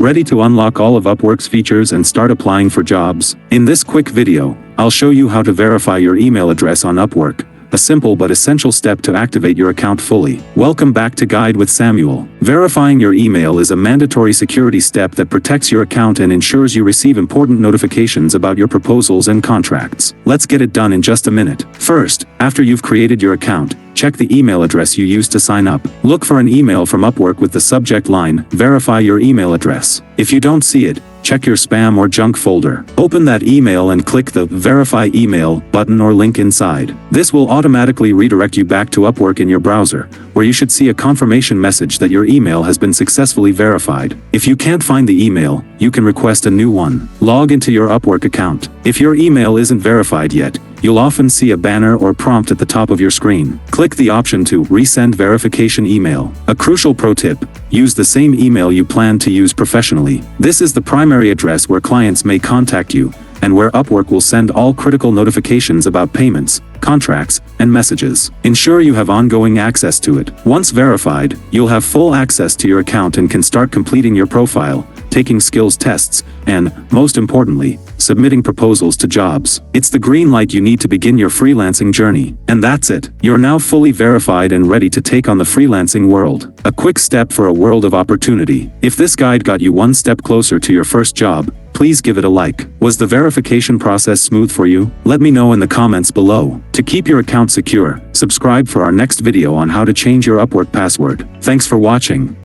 Ready to unlock all of Upwork's features and start applying for jobs? In this quick video, I'll show you how to verify your email address on Upwork, a simple but essential step to activate your account fully. Welcome back to Guide with Samuel. Verifying your email is a mandatory security step that protects your account and ensures you receive important notifications about your proposals and contracts. Let's get it done in just a minute. First, after you've created your account, check the email address you used to sign up. Look for an email from Upwork with the subject line, "Verify your email address." If you don't see it, check your spam or junk folder. Open that email and click the Verify Email button or link inside. This will automatically redirect you back to Upwork in your browser, where you should see a confirmation message that your email has been successfully verified. If you can't find the email, you can request a new one. Log into your Upwork account. If your email isn't verified yet, you'll often see a banner or prompt at the top of your screen. Click the option to resend verification email. A crucial pro tip: use the same email you plan to use professionally. This is the primary address where clients may contact you, and where Upwork will send all critical notifications about payments, contracts, and messages. Ensure you have ongoing access to it. Once verified, you'll have full access to your account and can start completing your profile, taking skills tests, and, most importantly, submitting proposals to jobs. It's the green light you need to begin your freelancing journey. And that's it. You're now fully verified and ready to take on the freelancing world. A quick step for a world of opportunity. If this guide got you one step closer to your first job, please give it a like. Was the verification process smooth for you? Let me know in the comments below. To keep your account secure, subscribe for our next video on how to change your Upwork password. Thanks for watching.